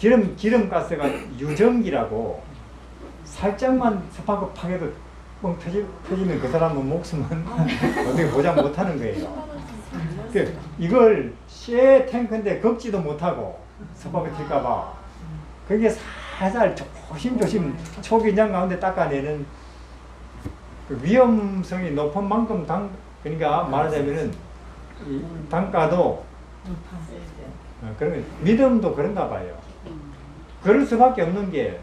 기름가스가 유전기라고 살짝만 스파크 파괴도 뻥 터지면 그 사람은 목숨은 어떻게 보장 못하는 거예요. 이걸 쇠 탱크인데 걷지도 못하고 스파크 튈까봐 그게 살살 조심조심 초긴장 가운데 닦아내는 그 위험성이 높은 만큼 그러니까 말하자면은 이 단가도 그러면 믿음도 그런가 봐요. 그럴 수밖에 없는 게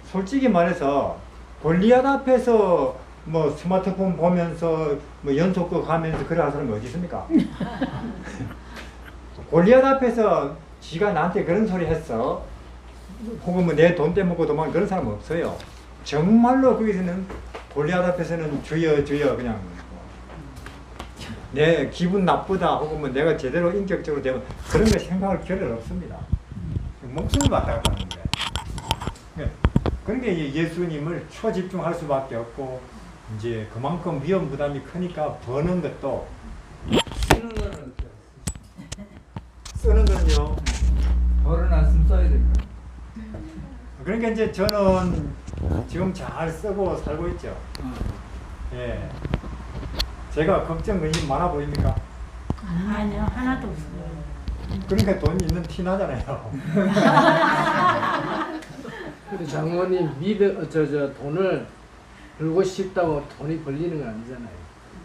솔직히 말해서 골리앗 앞에서 뭐 스마트폰 보면서 뭐 연속극 하면서 그래 할 사람이 어디 있습니까? 골리앗 앞에서 지가 나한테 그런 소리 했어. 혹은 뭐 내 돈 떼먹고 도망 그런 사람 없어요. 정말로 거기서는 골리앗 앞에서는 주여 주여 그냥 내 기분 나쁘다 혹은 뭐 내가 제대로 인격적으로 되면 그런 거 생각할 겨를 없습니다. 목숨을 갖다 가는 거예요. 그런 게 예수님을 초집중할 수밖에 없고 이제 그만큼 위험 부담이 크니까 버는 것도 쓰는 거는요. 벌어놨으면 써야 됩니다. 그러니까 이제 저는 지금 잘 쓰고 살고 있죠. 예. 제가 걱정 근심 많아 보입니까? 아니요, 하나도 없어요. 그러니까 돈 있는 티 나잖아요. 근데 장모님 돈을 벌고 싶다고 돈이 벌리는 건 아니잖아요.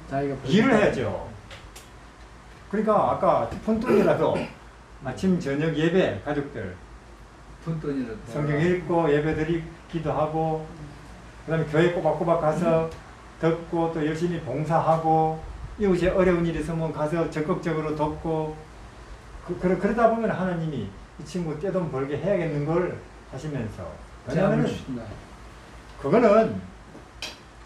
자기가 일을 해야죠. 그러니까 아까 푼돈이라도 아침 저녁 예배 가족들 푼돈이라도 성경 읽고 예배 드리기도 하고 그다음에 교회 꼬박꼬박 가서 듣고 또 열심히 봉사하고 이웃에 어려운 일이 있으면 가서 적극적으로 돕고 그러다 보면 하나님이 이 친구 떼돈 벌게 해야겠는 걸 하시면서 왜냐하면 그거는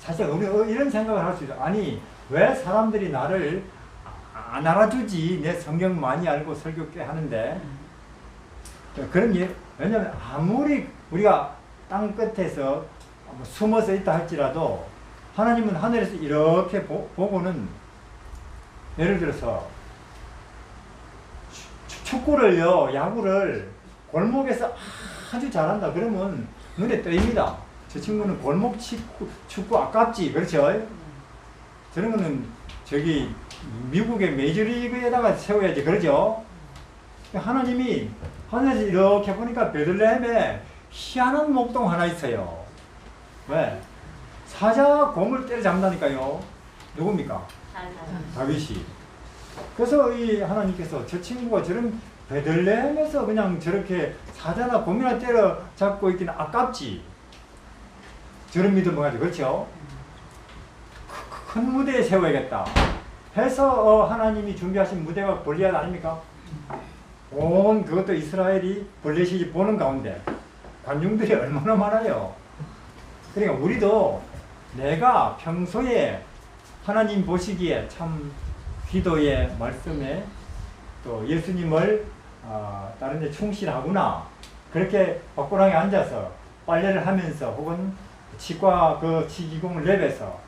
사실 우리 이런 생각을 할 수 있어요. 아니 왜 사람들이 나를 안 알아주지? 내 성경 많이 알고 설교 꽤 하는데 그런 게 왜냐하면 아무리 우리가 땅 끝에서 숨어서 있다 할지라도 하나님은 하늘에서 이렇게 보고는 예를 들어서 축구를요 야구를 골목에서 아주 잘한다 그러면 눈에 띄입니다. 저 친구는 골목 축구 아깝지 그렇죠? 저런 거는 저기 미국의 메이저리그에다가 세워야지 그러죠? 하나님이 하늘에서 이렇게 보니까 베들레헴에 희한한 목동 하나 있어요. 왜? 사자 곰을 때려잡는다니까요. 누굽니까? 다윗이. 그래서 이 하나님께서 저 친구가 저런 베들레헴에서 그냥 저렇게 사자나 곰이나 때려잡고 있기는 아깝지. 저런 믿음을 가지고 그렇죠? 큰 무대에 세워야겠다 해서 하나님이 준비하신 무대가 골리앗 아닙니까? 온 그것도 이스라엘이 블레셋이 보는 가운데 관중들이 얼마나 많아요. 그러니까 우리도 내가 평소에 하나님 보시기에 참 기도에 말씀에 또 예수님을 다른 데 충실하구나 그렇게 벽고랑에 앉아서 빨래를 하면서 혹은 치과 그 치기공을 내뱉어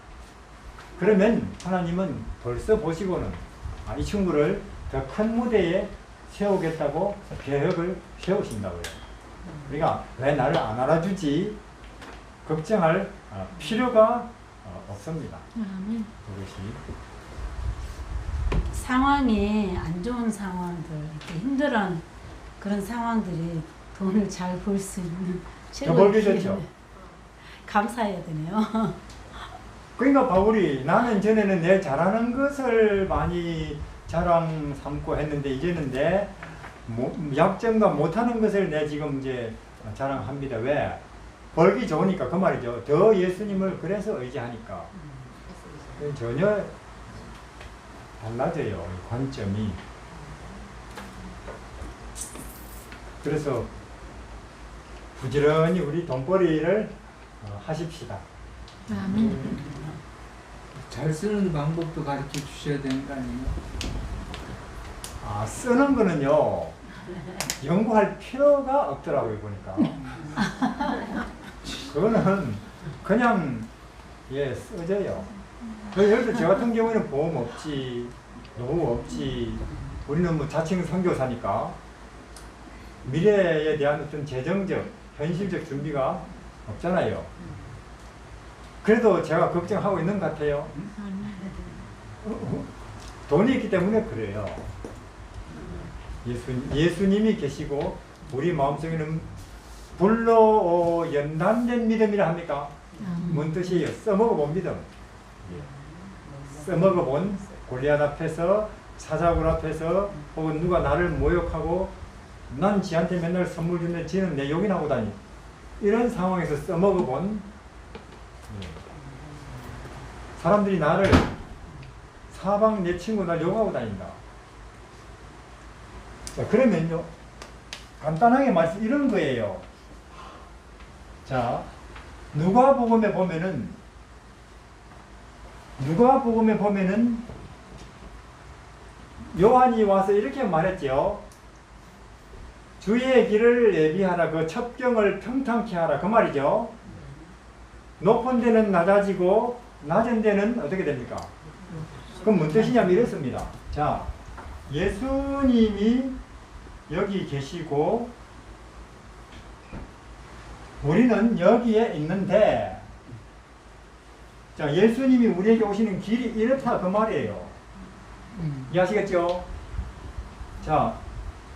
그러면 하나님은 벌써 보시고는 이 친구를 더 큰 무대에 세우겠다고 계획을 세우신다고요. 그러니까 왜 나를 안 알아주지 걱정할 필요가 없습니다. 그것이 상황이 안 좋은 상황들, 이렇게 힘들은 그런 상황들이 돈을 잘 벌 수 있는 더 벌기 좋죠. 감사해야 되네요. 그러니까 바울이 나는 전에는 내 잘하는 것을 많이 자랑 삼고 했는데 이제는 내 약점과 못하는 것을 내 지금 이제 자랑합니다. 왜? 벌기 좋으니까 그 말이죠. 더 예수님을 그래서 의지하니까 전혀 달라져요. 관점이. 그래서 부지런히 우리 돈벌이를 하십시다. 잘 쓰는 방법도 가르쳐 주셔야 되는 거 아니에요? 쓰는 거는요 연구할 필요가 없더라고요 보니까. 그거는 그냥 써져요. 예를 들어 저 같은 경우에는 보험 없지, 노후 없지. 우리는 뭐 자칭 선교사니까 미래에 대한 어떤 재정적, 현실적 준비가 없잖아요. 그래도 제가 걱정하고 있는 것 같아요. 돈이 있기 때문에 그래요. 예수님이 계시고 우리 마음속에는 불로 연단된 믿음이라 합니까? 뭔 뜻이에요? 써먹어본 믿음. 써먹어본 골리앗 앞에서, 사자굴 앞에서, 혹은 누가 나를 모욕하고 난 지한테 맨날 선물 주는데 지는 내 욕이나 하고 다니, 이런 상황에서 써먹어본 사람들이 나를, 사방 내 친구 날 욕하고 다닌다. 자, 그러면요, 간단하게 말씀 이런 거예요. 자, 누가복음에 보면은 요한이 와서 이렇게 말했죠. 주의 길을 예비하라, 그 첩경을 평탄케 하라, 그 말이죠. 높은 데는 낮아지고 낮은 데는 어떻게 됩니까? 그럼 뭔 뜻이냐면 이렇습니다. 자, 예수님이 여기 계시고 우리는 여기에 있는데, 자, 예수님이 우리에게 오시는 길이 이렇다, 그 말이에요. 이해하시겠죠? 자,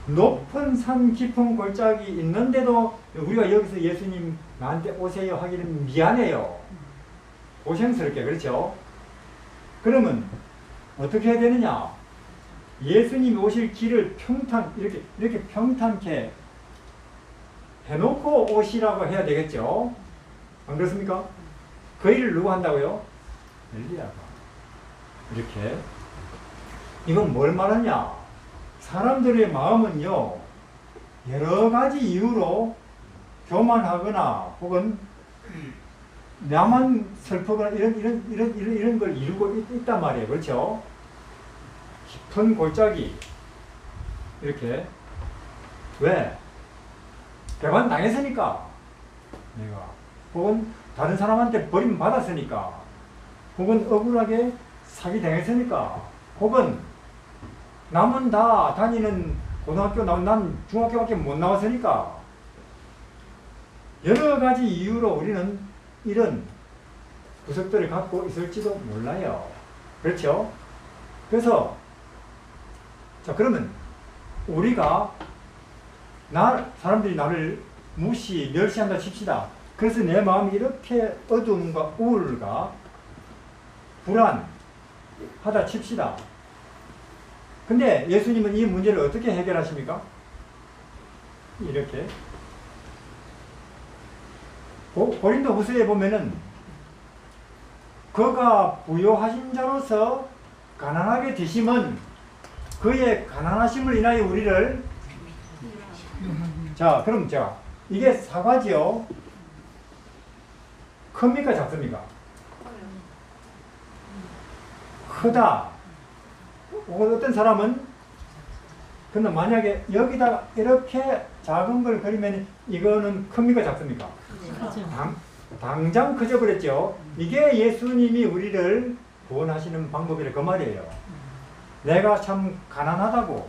높은 산 깊은 골짜기 있는데도 우리가 여기서 예수님 나한테 오세요 하기는 미안해요. 고생스럽게, 그렇죠? 그러면 어떻게 해야 되느냐? 예수님이 오실 길을 이렇게 평탄케 해놓고 오시라고 해야 되겠죠? 안 그렇습니까? 그 일을 누가 한다고요? 엘리야가. 이렇게. 이건 뭘 말하냐? 사람들의 마음은요, 여러 가지 이유로 교만하거나 혹은 나만 슬프거나 이런 걸 이루고 있단 말이에요. 그렇죠? 깊은 골짜기. 이렇게. 왜? 배반 당했으니까. 내가. 혹은 다른 사람한테 버림받았으니까. 혹은 억울하게 사기 당했으니까. 혹은 남은 다 다니는 고등학교 나온, 난 중학교밖에 못 나왔으니까. 여러 가지 이유로 우리는 이런 구석들을 갖고 있을지도 몰라요. 그렇죠? 그래서, 자, 그러면 우리가 사람들이 나를 무시, 멸시한다 칩시다. 그래서 내 마음이 이렇게 어두움과 우울과 불안하다 칩시다. 근데 예수님은 이 문제를 어떻게 해결하십니까? 이렇게. 고린도후서에 보면은 그가 부요하신 자로서 가난하게 되심은 그의 가난하심을 인하여 우리를, 자, 그럼 제가 이게 사과지요? 큽니까 작습니까? 크다. 혹은 어떤 사람은, 근데 만약에 여기다가 이렇게 작은 걸 그리면 이거는 큽니까 작습니까? 당장 커져버렸죠. 이게 예수님이 우리를 구원하시는 방법이라 그 말이에요. 내가 참 가난하다고,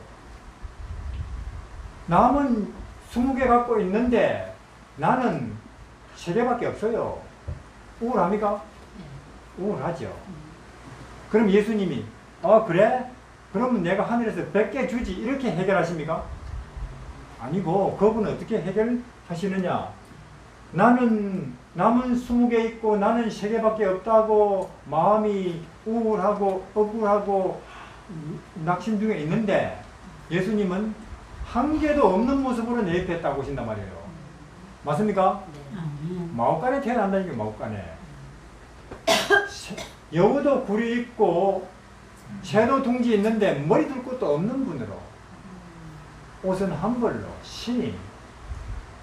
남은 20개 갖고 있는데 나는 3개밖에 없어요. 우울합니까? 우울하죠. 그럼 예수님이 그래? 그러면 내가 하늘에서 100개 주지, 이렇게 해결하십니까? 아니고, 그분은 어떻게 해결하시느냐? 나는 남은 20개 있고 나는 3개밖에 없다고 마음이 우울하고 억울하고 낙심 중에 있는데, 예수님은 1개도 없는 모습으로 내 옆에 딱 오신단 말이에요. 맞습니까? 마옥간에 태어난다는 게 마옥간에. 여우도 굴이 있고 새도 둥지 있는데 머리 둘 곳도 없는 분으로, 옷은 한 벌로, 신이.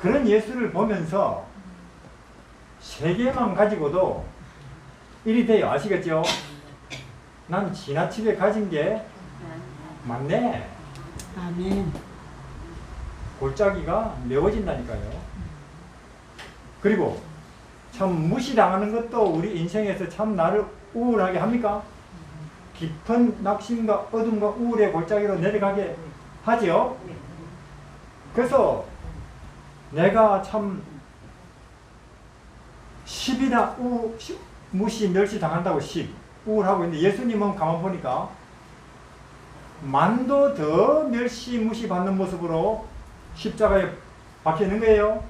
그런 예수를 보면서 3개만 가지고도 일이 돼요. 아시겠죠? 난 지나치게 가진 게 맞네. 아멘. 골짜기가 메워진다니까요. 그리고 참 무시당하는 것도 우리 인생에서 참 나를 우울하게 합니까? 깊은 낙심과 어둠과 우울의 골짜기로 내려가게 하지요. 그래서 내가 참 10이나 무시, 멸시 당한다고 10 우울하고 있는데 예수님은 가만 보니까 만도 더 멸시, 무시 받는 모습으로 십자가에 박혀 있는 거예요.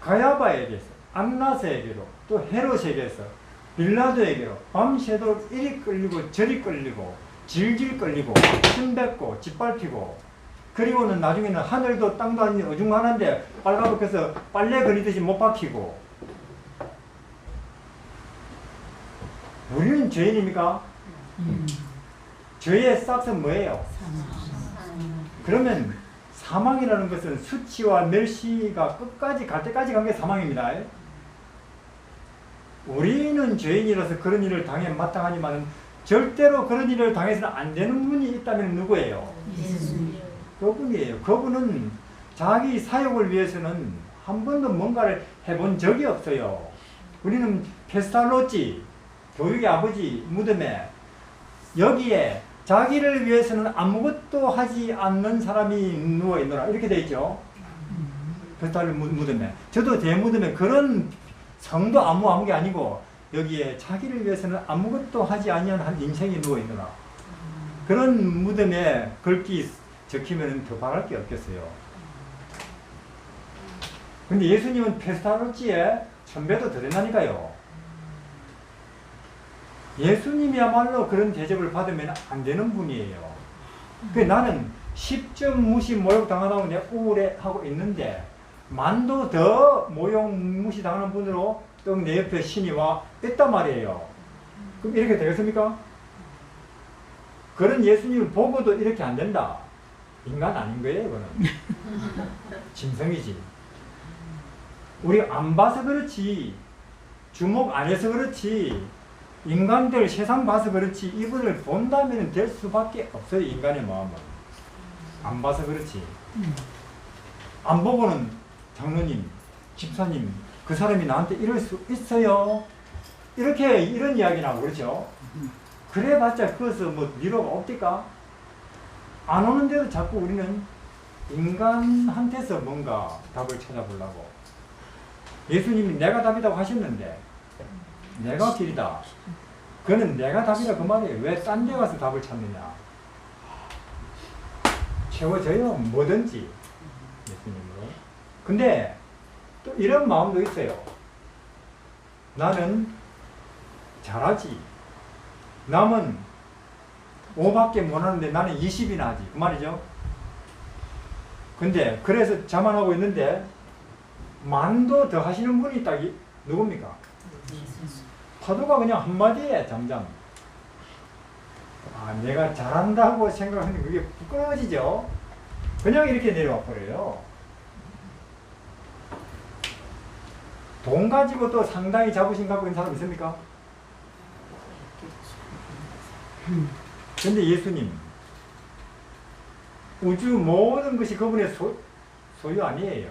가야바에게서, 안나스에게로, 또 헤롯에게서, 빌라도에게로 밤새도록 이리 끌리고 저리 끌리고 질질 끌리고 침뱉고 짓밟히고, 그리고는 나중에는 하늘도 땅도 아닌 어중간한데 빨가벗겨서 빨래 걸리듯이 못 박히고. 우리는 죄인입니까? 죄의 싹은 뭐예요? 그러면 사망이라는 것은 수치와 멸시가 끝까지 갈 때까지 간 게 사망입니다. 우리는 죄인이라서 그런 일을 당해 마땅하지만 절대로 그런 일을 당해서는 안 되는 분이 있다면 누구예요? 그분이에요. 그분은 자기 사역을 위해서는 한 번도 뭔가를 해본 적이 없어요. 우리는 페스탈로치, 교육의 아버지 무덤에 여기에 자기를 위해서는 아무것도 하지 않는 사람이 누워있노라 이렇게 되어 있죠. 페스탈로 무덤에. 저도 제 무덤에 그런 성도 아무 게 아니고 여기에 자기를 위해서는 아무것도 하지 아니한 한 인생이 누워있노라. 그런 무덤에 글귀 적히면 더 바랄 게 없겠어요. 근데 예수님은 페스탈로치에 1000배도 더 된다니까요. 예수님이야말로 그런 대접을 받으면 안 되는 분이에요. 나는 10점 무시 모욕 당하다고 내가 우울해하고 있는데 만도 더 모욕 무시 당하는 분으로 또 내 옆에 신이 와 있단 말이에요. 그럼 이렇게 되겠습니까? 그런 예수님을 보고도 이렇게 안 된다. 인간 아닌 거예요, 이거는. 짐승이지. 우리 안 봐서 그렇지, 주목 안 해서 그렇지, 인간들 세상 봐서 그렇지, 이분을 본다면 될 수밖에 없어요. 인간의 마음은 안 봐서 그렇지. 안 보고는 장로님, 집사님, 그 사람이 나한테 이럴 수 있어요, 이렇게 이런 이야기 나오고 그렇죠. 그래봤자 그것은 뭐 미로가 없을까? 안 오는데도 자꾸 우리는 인간한테서 뭔가 답을 찾아보려고. 예수님이 내가 답이라고 하셨는데 내가 길이다, 그는 내가 답이라 그 말이에요. 왜 딴 데 가서 답을 찾느냐. 채워져요, 뭐든지 예수님으로. 근데 또 이런 마음도 있어요. 나는 잘하지, 남은 5밖에 못하는데 나는 20이나 하지, 그 말이죠. 근데 그래서 자만하고 있는데 만도 더 하시는 분이 딱 누굽니까? 파도가 그냥 한마디에 잠잠. 내가 잘한다고 생각하는데 그게 부끄러워지죠. 그냥 이렇게 내려와 버려요. 돈 가지고 또 상당히 자부심 갖고 있는 사람 있습니까? 근데 예수님, 우주 모든 것이 그분의 소유 아니에요.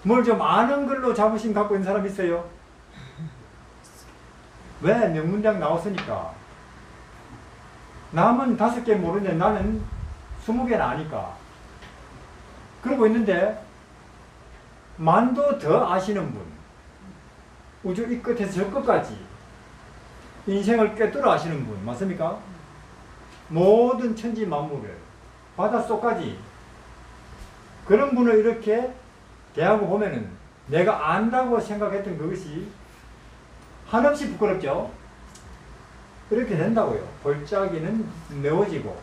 뭘 좀 아는 걸로 자부심 갖고 있는 사람 있어요? 왜? 명문대학 나왔으니까. 남은 5개 모르는데 나는 20개나 아니까. 그러고 있는데 만도 더 아시는 분, 우주 이 끝에서 저 끝까지 인생을 꿰뚫어 아시는 분, 맞습니까? 모든 천지 만물을, 바닷속까지. 그런 분을 이렇게 대하고 보면은 내가 안다고 생각했던 그것이 한없이 부끄럽죠? 이렇게 된다고요. 골짜기는 메워지고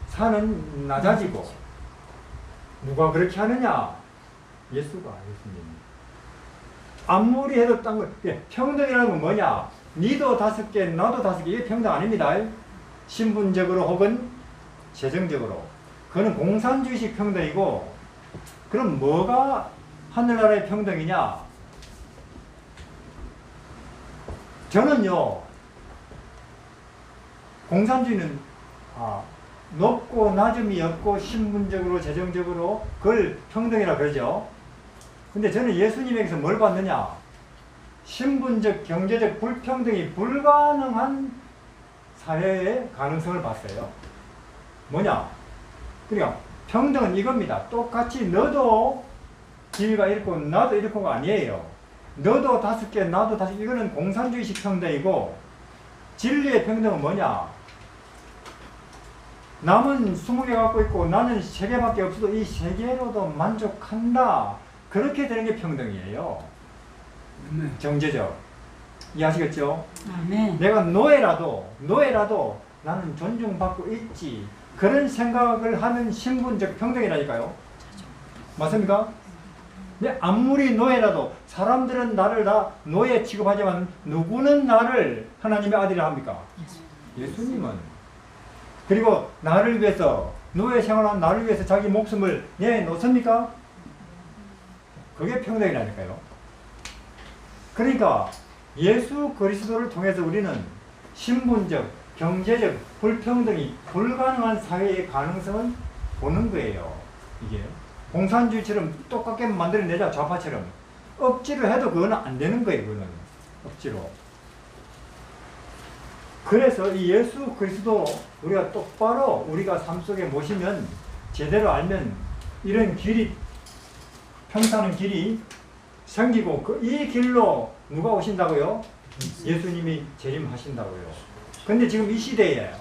산은 낮아지고. 누가 그렇게 하느냐? 예수가, 예수님. 아무리 해도 딴 거, 평등이라는 건 뭐냐? 니도 5개, 나도 5개, 이게 평등 아닙니다. 신분적으로 혹은 재정적으로. 그거는 공산주의식 평등이고, 그럼 뭐가 하늘나라의 평등이냐? 저는요, 공산주의는 높고 낮음이 없고 신분적으로 재정적으로 그걸 평등이라 그러죠. 근데 저는 예수님에게서 뭘 봤느냐? 신분적 경제적 불평등이 불가능한 사회의 가능성을 봤어요. 뭐냐? 그러니까 평등은 이겁니다. 똑같이 너도 지위가 이렇고 나도 이렇고가 아니에요. 너도 5개, 나도 5개. 이거는 공산주의식 평등이고, 진리의 평등은 뭐냐? 남은 20개 갖고 있고 나는 3개밖에 없어도 이 3개로도 만족한다. 그렇게 되는 게 평등이에요. 네. 정제적. 이해하시겠죠? 아멘. 내가 노예라도 나는 존중받고 있지. 그런 생각을 하는 신분적 평등이라니까요. 맞습니까? 근데 아무리 노예라도 사람들은 나를 다 노예 취급하지만 누구는 나를 하나님의 아들이라 합니까? 예수님은. 그리고 나를 위해서, 노예 생활한 나를 위해서 자기 목숨을 내놓습니까? 그게 평등이라니까요. 그러니까 예수 그리스도를 통해서 우리는 신분적, 경제적 불평등이 불가능한 사회의 가능성을 보는 거예요. 이게 공산주의처럼 똑같게 만들어내자. 좌파처럼 억지로 해도 그거는 안 되는 거예요. 그거는 억지로. 그래서 이 예수 그리스도 우리가 똑바로 우리가 삶 속에 모시면, 제대로 알면 이런 길이, 평탄한 길이 생기고, 이 길로 누가 오신다고요? 예수님이 재림하신다고요. 근데 지금 이 시대에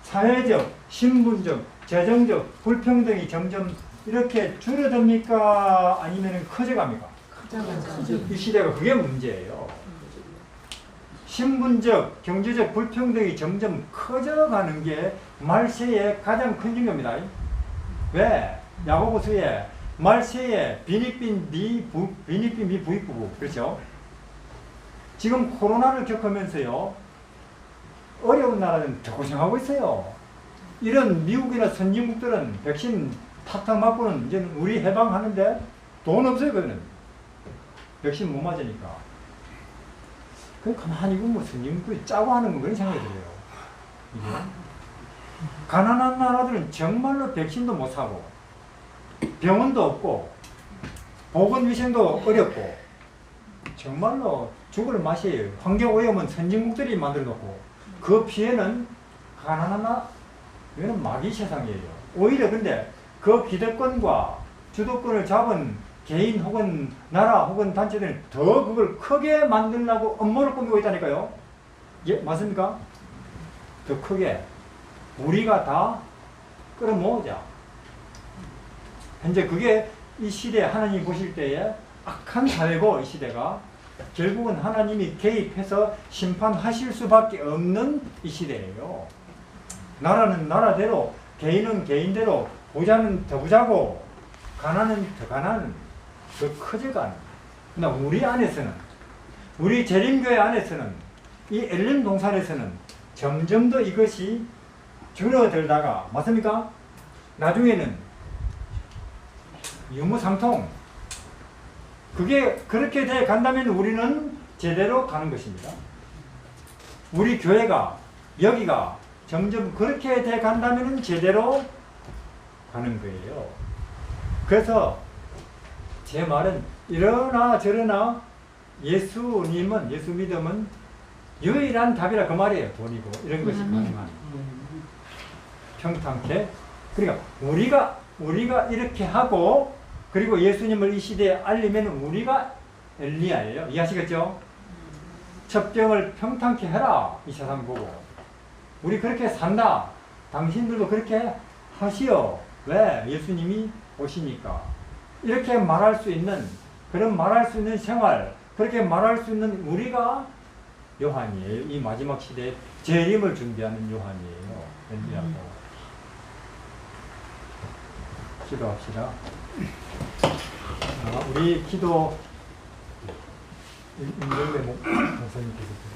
사회적, 신분적, 재정적 불평등이 점점 이렇게 줄어듭니까? 아니면 커져갑니까? 이 시대가 그게 문제예요. 신분적, 경제적 불평등이 점점 커져가는 게 말세의 가장 큰 징조입니다. 왜? 야고보서에 말세의 비니빈 미 부익부부, 그렇죠? 지금 코로나를 겪으면서요, 어려운 나라는 더 고생하고 있어요. 이런 미국이나 선진국들은 백신 탁탁 맞고는 이제는 우리 해방하는데 돈 없어요, 그거는. 백신 못 맞으니까. 그 가만히 보면 뭐 선진국이 짜고 하는 거 그런 생각이 들어요. 이게. 가난한 나라들은 정말로 백신도 못 사고, 병원도 없고, 보건위생도 어렵고, 정말로 죽을 맛이에요. 환경오염은 선진국들이 만들어 놓고, 그 피해는 가난한 나라, 이거는 마귀 세상이에요. 오히려 근데 그 기득권과 주도권을 잡은 개인 혹은 나라 혹은 단체들은 더 그걸 크게 만들려고 음모를 꾸미고 있다니까요. 예, 맞습니까? 더 크게. 우리가 다 끌어모으자. 현재 그게 이 시대에 하나님이 보실 때에 악한 사회고, 이 시대가 결국은 하나님이 개입해서 심판하실 수밖에 없는 이 시대예요. 나라는 나라대로, 개인은 개인대로, 부자는 더 부자고, 가난은 더 가난, 더 커져가는. 그러나 우리 안에서는, 우리 재림교회 안에서는, 이 엘림 동산에서는 점점 더 이것이 줄어들다가, 맞습니까? 나중에는 유무상통. 그게 그렇게 돼 간다면 우리는 제대로 가는 것입니다. 우리 교회가, 여기가 점점 그렇게 돼 간다면 제대로 가는 거예요. 그래서 제 말은 이러나 저러나 예수님은, 예수 믿음은 유일한 답이라 그 말이에요. 돈이고 이런 것이 가능한. 평탄케. 그러니까 우리가 이렇게 하고, 그리고 예수님을 이 시대에 알리면 우리가 엘리야예요. 이해하시겠죠? 첩병을 평탄케 해라. 이 세상 보고. 우리 그렇게 산다. 당신들도 그렇게 하시오. 왜? 예수님이 오시니까. 이렇게 말할 수 있는, 그런 말할 수 있는 생활, 그렇게 말할 수 있는 우리가 요한이에요. 이 마지막 시대에 재림을 준비하는 요한이에요. 엘리야고. 기도합시다. 우리 기도 임정배 목사님께서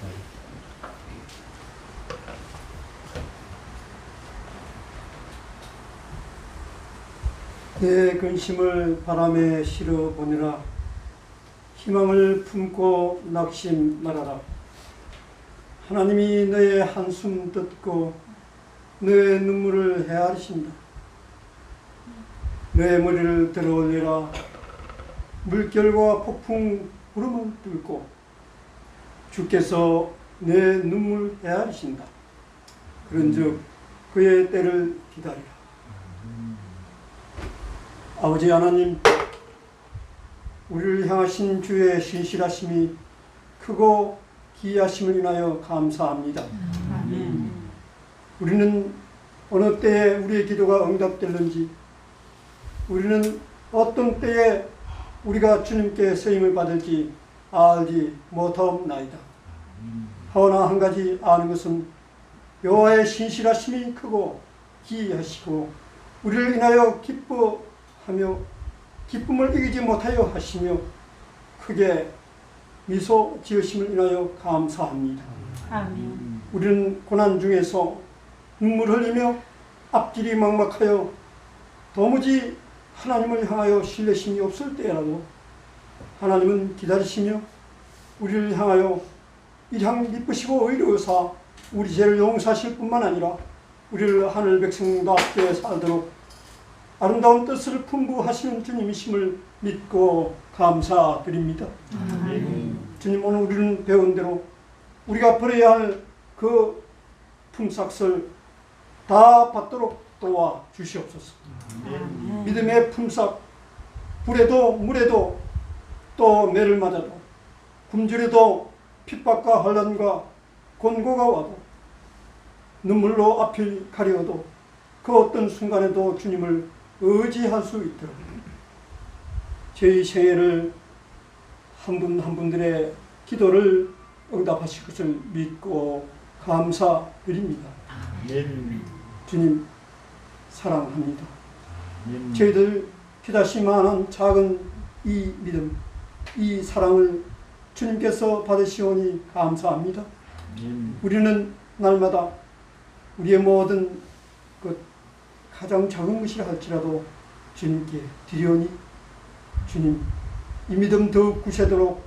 내 근심을 바람에 실어 보내라. 희망을 품고 낙심 말아라. 하나님이 너의 한숨 듣고 너의 눈물을 헤아리신다. 너의 머리를 들어 올리라. 물결과 폭풍 구름을 뚫고 주께서 내 눈물 헤아리신다. 그런즉 그의 때를 기다리라. 아버지 하나님, 우리를 향하신 주의 신실하심이 크고 기이하심을 인하여 감사합니다. 아멘. 우리는 어느 때에 우리의 기도가 응답될는지, 우리는 어떤 때에 우리가 주님께 쓰임을 받을지 알지 못하옵나이다. 하오나 한 가지 아는 것은 여호와의 신실하심이 크고 기이하시고 우리를 인하여 기뻐하며 기쁨을 이기지 못하여 하시며 크게 미소 지으심을 인하여 감사합니다. 아멘. 우리는 고난 중에서 눈물 흘리며 앞길이 막막하여 도무지 하나님을 향하여 신뢰심이 없을 때라도 하나님은 기다리시며 우리를 향하여 일향 미쁘시고 의로우사 우리 죄를 용서하실 뿐만 아니라 우리를 하늘 백성답게 살도록 아름다운 뜻을 풍부하시는 주님이심을 믿고 감사드립니다. 아멘. 주님, 오늘 우리는 배운 대로 우리가 버려야 할 그 품삯을 다 받도록 도와 주시옵소서. 아멘. 믿음의 품삯, 불에도 물에도 또 매를 맞아도 굶주려도 핍박과 혼란과 곤고가 와도 눈물로 앞을 가려도 그 어떤 순간에도 주님을 의지할 수 있도록 저희 생애를 한 분 한 분들의 기도를 응답하실 것을 믿고 감사드립니다. 주님 사랑합니다. 저희들 피다시만한 작은 이 믿음, 이 사랑을 주님께서 받으시오니 감사합니다. 우리는 날마다 우리의 모든 것 가장 작은 것이라 할지라도 주님께 드리오니 주님 이 믿음 더욱 굳세도록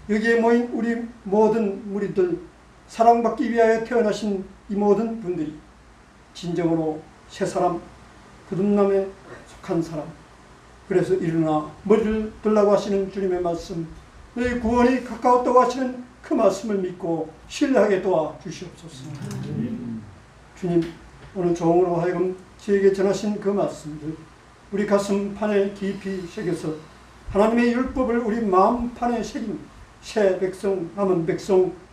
여기에 모인 우리 모든 무리들 사랑받기 위하여 태어나신 이 모든 분들이 진정으로 새 사람, 거듭남에 속한 사람, 그래서 일어나 머리를 들라고 하시는 주님의 말씀, 너희 구원이 가까웠다고 하시는 그 말씀을 믿고 신뢰하게 도와주시옵소서. 주님, 오늘 종으로 하여금 저에게 전하신 그 말씀들 우리 가슴판에 깊이 새겨서 하나님의 율법을 우리 마음판에 새긴 새 백성,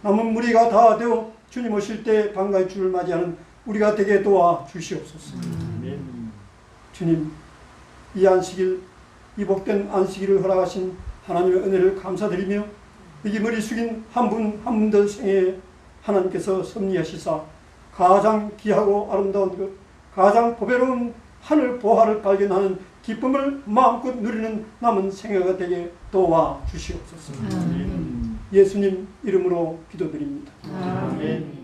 남은 무리가 다 되어 주님 오실 때 방가의 주를 맞이하는 우리가 되게 도와주시옵소서. 주님, 이 안식일, 이 복된 안식일을 허락하신 하나님의 은혜를 감사드리며 여기 머리 숙인 한 분 한 분들 생애에 하나님께서 섭리하시사 가장 귀하고 아름다운 것, 가장 보배로운 하늘 보화를 발견하는 기쁨을 마음껏 누리는 남은 생애가 되게 도와주시옵소서. 예수님 이름으로 기도드립니다. 아멘.